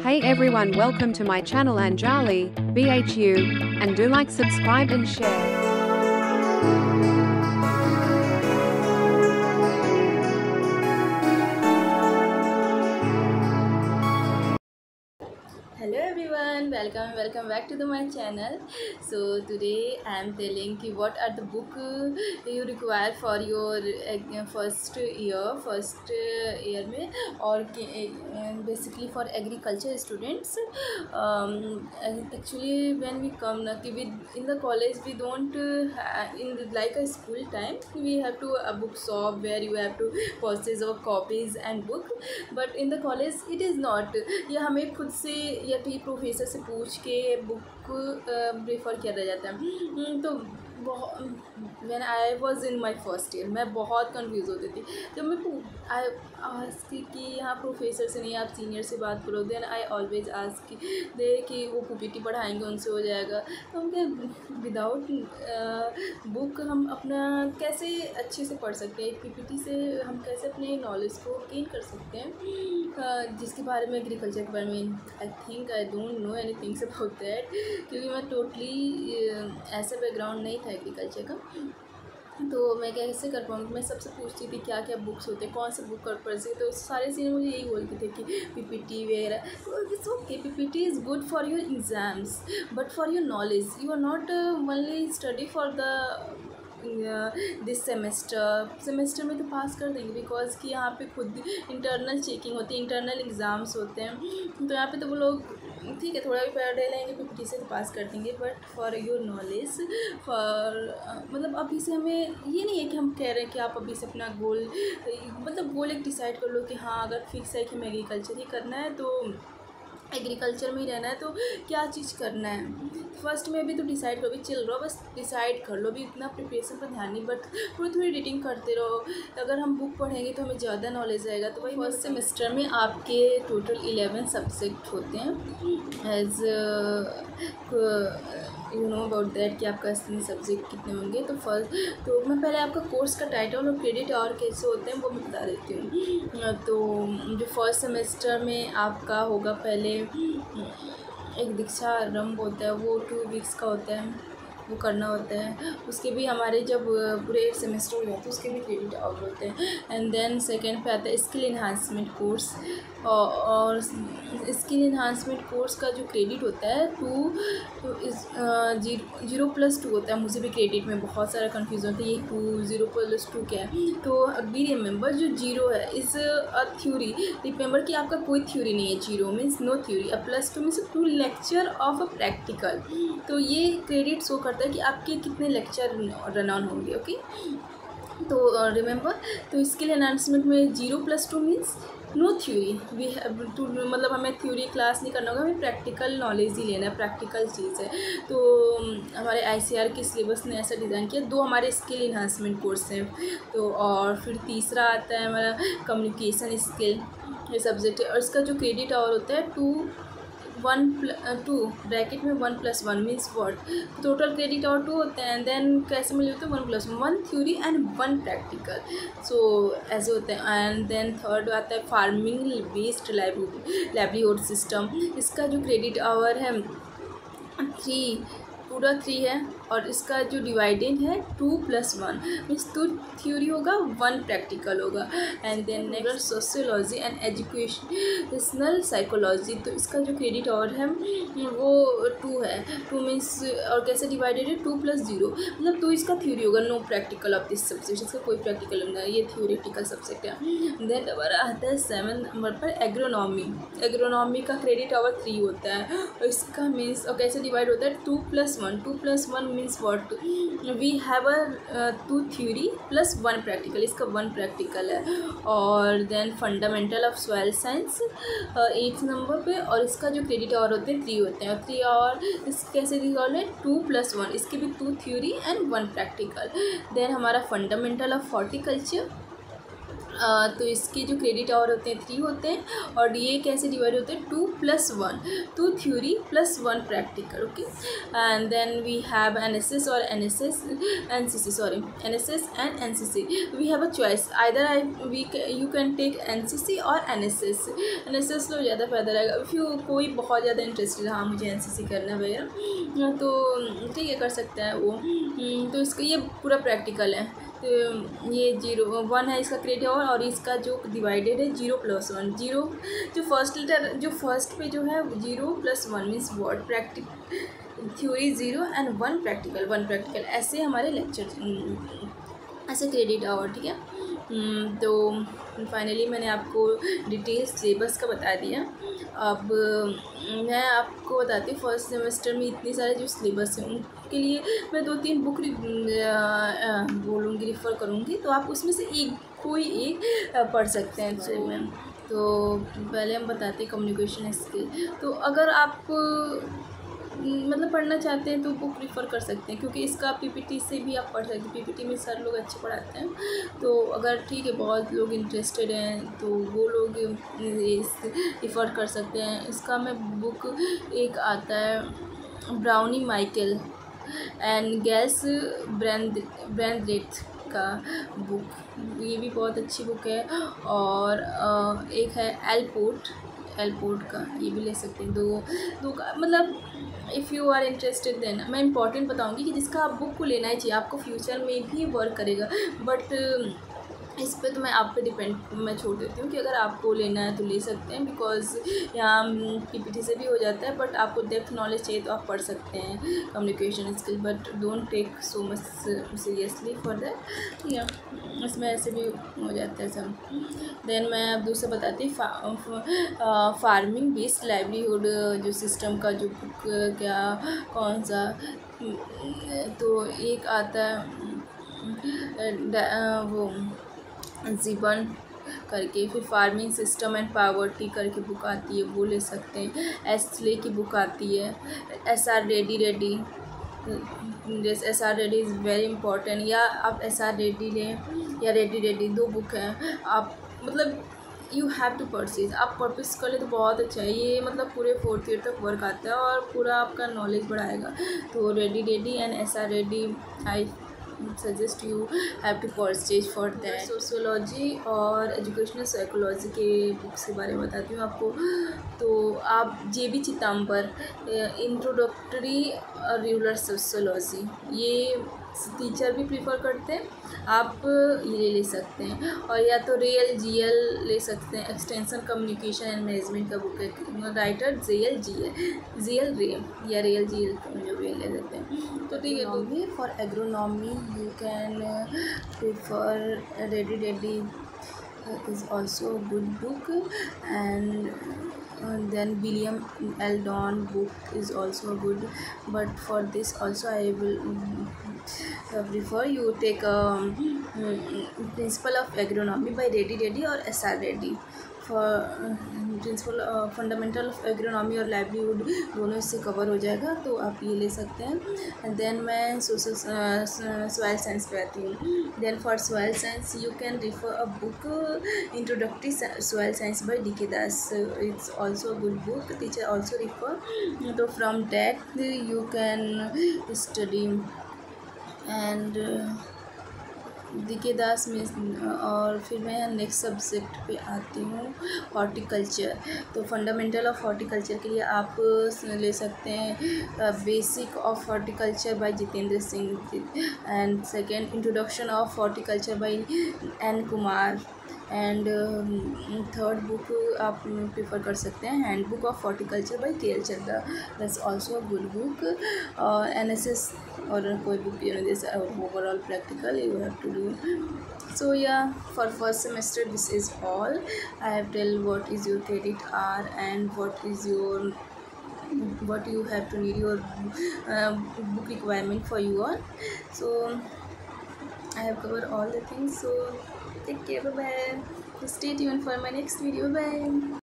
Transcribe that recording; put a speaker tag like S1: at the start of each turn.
S1: Hey everyone, welcome to my channel Anjali, BHU, and do like, subscribe and share.
S2: Hello everyone, welcome back to my channel. So today I am telling ki what are the book you require for your first year में और basically for agriculture students. Actually when we come na कि in the college we don't in like a school time we have to a book shop where you have to purchase our copies and book, but in the college it is not. या हमें खुद से या फिर professor से पूछ के book prefer किया जाता है। तो when I was in my first year मैं बहुत कंफ्यूज होती थी जब मैं आई आस्क कि यहाँ प्रोफेसर से नहीं आप सीनियर से बात करो, देन आई ऑलवेज आस्क दे कि वो पीपीटी पढ़ाएंगे उनसे हो जाएगा। तो हम विदाउट बुक हम अपना कैसे अच्छे से पढ़ सकते हैं, एक पीपीटी से हम कैसे अपने नॉलेज को गेन कर सकते हैं, जिसके बारे में एग्रीकल्चर के बारे में I think I don't know anything about that, क्योंकि मैं टोटली ऐसा बैकग्राउंड नहीं था एग्रीकल्चर का। तो मैं कैसे कर पाऊँगी, मैं सबसे पूछती थी क्या क्या बुक्स होते हैं, कौन से बुक पढ़ सकते, तो सारे सीनियर मुझे यही बोलते थे कि पीपीटी वगैरह। तो it's okay, PPT is good for your exams but for your knowledge you are not only study for the this semester में तो पास कर देंगे, बिकॉज कि यहाँ पे खुद इंटरनल चेकिंग होती है, इंटरनल एग्ज़ाम्स होते हैं। तो यहाँ पे तो वो लोग ठीक है थोड़ा भी पढ़ लेंगे पीपीटी से तो पास कर देंगे, बट फॉर योर नॉलेज मतलब अभी से हमें ये नहीं है कि हम कह रहे हैं कि आप अभी से अपना गोल एक डिसाइड कर लो कि हाँ अगर फिक्स है कि मैं एग्रीकल्चर ही करना है तो एग्रीकल्चर में ही रहना है, तो क्या चीज़ करना है फर्स्ट में भी तो डिसाइड करो, भी चल रहा हो बस डिसाइड कर लो, भी इतना प्रिपरेशन पर ध्यान नहीं, बट थोड़ी रीडिंग करते रहो। अगर हम बुक पढ़ेंगे तो हमें ज़्यादा नॉलेज आएगा। तो भाई फर्स्ट सेमेस्टर में आपके टोटल 11 सब्जेक्ट होते हैं as you know about that कि आपका सब्जेक्ट कितने होंगे। तो मैं पहले आपका कोर्स का टाइटल और क्रेडिट और कैसे होते हैं वो मैं बता देती हूँ। तो जो फर्स्ट सेमेस्टर में आपका होगा, पहले एक दीक्षा आरंभ होता है, वो 2 वीक्स का होता है, वो करना होता है। उसके भी हमारे जब पूरे 8 सेमेस्टर हो जाते हैं उसके भी क्रेडिट आउट होते हैं। एंड देन सेकेंड पे आता है स्किल इन्हांसमेंट कोर्स, और स्किल इन्हांसमेंट कोर्स का जो क्रेडिट होता है 2 तो इस 0+2 होता है। मुझे भी क्रेडिट में बहुत सारा कन्फ्यूज़न होता है, ये 2 0+2 क्या है। तो बी रिमेंबर जो 0 है इस अ थ्योरी, रिमेंबर कि आपका कोई थ्योरी नहीं है, 0 means no theory, +2 means 2 lecture of a practical. तो ये क्रेडिट शो करता है कि आपके कितने लेक्चर रन ऑन होंगे। ओके, तो रिमेंबर, तो स्किल एनहांसमेंट में 0+2 means no theory, we have to मतलब हमें थ्योरी क्लास नहीं करना होगा, हमें प्रैक्टिकल नॉलेज ही लेना है, प्रैक्टिकल चीज़ है। तो हमारे आईसीआर के सिलेबस ने ऐसा डिज़ाइन किया। 2 हमारे स्किल इन्हांसमेंट कोर्स हैं। तो और फिर तीसरा आता है हमारा कम्युनिकेशन स्किल, ये सब्जेक्ट है, और इसका जो क्रेडिट आवर होता है 2 ब्रैकेट में 1+1 मीन्स वर्ड, टोटल क्रेडिट और 2 होते हैं। देन कैसे मिले होते हैं 1+1 थ्योरी एंड 1 प्रैक्टिकल, सो ऐसे होते हैं। एंड देन थर्ड आता है फार्मिंग बेस्ड लाइवलीहुड सिस्टम, इसका जो क्रेडिट आवर है 3 पूरा 3 है, और इसका जो डिवाइडेड है 2+1 मीन्स 2 थ्योरी होगा 1 प्रैक्टिकल होगा। And then next sociology and educational psychology, तो इसका जो क्रेडिट और है वो 2 है, 2 मीन्स और कैसे डिवाइडेड है 2+0 मतलब 2 इसका थ्योरी होगा, no practical of this subject, इसका कोई प्रैक्टिकल नहीं है, ये थ्योरेटिकल सब्जेक्ट है। देन हमारा आता है 7 नंबर पर एग्रोनॉमी का क्रेडिट आवर 3 होता है, और इसका मीन्स और कैसे डिवाइड होता है 2+1 means what, we have 2 theory plus 1 practical, इसका 1 प्रैक्टिकल है। और then fundamental of soil science 8 number पे, और इसका जो क्रेडिट और होते हैं 3 होते हैं, और 3 और इस कैसे रिजॉल्व है 2+1, इसके भी 2 थ्योरी एंड 1 प्रैक्टिकल। देन हमारा फंडामेंटल ऑफ हॉर्टिकल्चर तो इसके जो क्रेडिट आवर होते हैं 3 होते हैं, और ये कैसे डिवाइड होते हैं 2+1, 2 theory plus 1 practical. Okay, and then we have NSS और NCC, sorry, NSS and NCC. We have a choice, either you can take NCC or NSS लो ज़्यादा फ़ायदा रहेगा. इफ़ यू कोई बहुत ज़्यादा इंटरेस्टेड, हाँ मुझे एनसीसी करना है भैया, तो ठीक है कर सकते हैं वो. तो इसका ये पूरा प्रैक्टिकल है. तो ये 0-1 है इसका क्रेडिट आवर, और इसका जो डिवाइडेड है 0+1. 0 जो फर्स्ट लेटर, जो फर्स्ट पे जो है 0+1 means word practical theory 0 and 1 practical. ऐसे हमारे लेक्चर, ऐसे क्रेडिट आवर. ठीक है, तो फाइनली मैंने आपको डिटेल सिलेबस का बता दिया. अब मैं आपको बताती हूँ फर्स्ट सेमेस्टर में इतने सारे जो सिलेबस हैं उनके लिए मैं 2-3 बुक बोलूँगी, रिफ़र करूँगी, तो आप उसमें से कोई एक पढ़ सकते हैं. तो पहले हम बताते हैं कम्युनिकेशन स्किल. तो अगर आप मतलब पढ़ना चाहते हैं तो बुक रिफ़र कर सकते हैं, क्योंकि इसका पीपीटी से भी आप पढ़ सकते हैं. पीपीटी में सर लोग अच्छे पढ़ाते हैं. तो अगर ठीक है बहुत लोग इंटरेस्टेड हैं तो वो लोग रिफ़र कर सकते हैं. इसका मैं बुक एक आता है ब्राउनी माइकल एंड गैस ब्रैंडेट का बुक, ये भी बहुत अच्छी बुक है. और एक है एलपोर्ट का, ये भी ले सकते हैं. दो का मतलब if you are interested then मैं इंपॉर्टेंट बताऊंगी कि जिसका आप बुक को लेना ही चाहिए, आपको फ्यूचर में भी वर्क करेगा. बट इस पे तो मैं आप पे डिपेंड मैं छोड़ देती हूँ कि अगर आपको लेना है तो ले सकते हैं, बिकॉज़ यहाँ पीपीटी से भी हो जाता है. बट आपको डेप्थ नॉलेज चाहिए तो आप पढ़ सकते हैं communication skill, but don't take so much seriously for that. या इसमें ऐसे भी हो जाता है सब. देन मैं अब दूसरा बताती हूँ फार्मिंग बेस्ड लाइवलीहुड जो सिस्टम का जो बुक क्या कौन सा. तो एक आता है वो जीवन करके, फिर फार्मिंग सिस्टम एंड पावर्टी करके बुक आती है, वो ले सकते हैं. एस्ले की बुक आती है, SR रेड्डी जैसे SR Reddy is very important. या आप SR रेड्डी लें या रेड्डी, 2 बुक हैं. आप मतलब यू हैव टू परचेज, आप परचेज कर ले तो बहुत अच्छा है. ये मतलब पूरे 4th ईयर तक वर्क आता है और पूरा आपका नॉलेज बढ़ाएगा. तो Reddy and SR Reddy I suggest you have to purchase for that. Sociology और एजुकेशनल साइकोलॉजी के बुक्स के बारे में बताती हूँ आपको. तो आप JB Chidambar introductory rural sociology, ये टीचर भी प्रीफर करते हैं, आप ये ले सकते हैं. और या तो रियल GL ले सकते हैं, एक्सटेंशन कम्युनिकेशन एंड मैनेजमेंट का बुक है, राइटर ZL रे या रियल GL जो भी ले सकते हैं. तो ठीक है, तो भी for agronomy you can prefer Reddy is also a good book. And then William Eldon book is also good, but for this also I will prefer you take Principle of Agronomy by Reddy or SR Reddy. for principal fundamental of agronomy और livelihood दोनों इससे cover हो जाएगा, तो आप ये ले सकते हैं. एंड देन मैं सॉइल साइंस पे आती हूँ. Then for soil science you can refer a book introductory soil science by DK Das. It's also a good book, teacher also refer. तो from that you can study. And DK Das में. और फिर मैं next subject पे आती हूँ horticulture. तो fundamental of horticulture के लिए आप ले सकते हैं basic of horticulture by Jitendra Singh. And second introduction of horticulture by N Kumar. And third book आप प्रेफर कर सकते हैं handbook of horticulture by KL Chadha. That's also a good book. NSS और कोई बुक जैसे overall practical you have to do. So yeah, for first semester this is all. I have tell what is your credit hour and what you have to need your book requirement for you all. So I have covered all the things. So take care, bye bye. Stay tuned for my next video. Bye.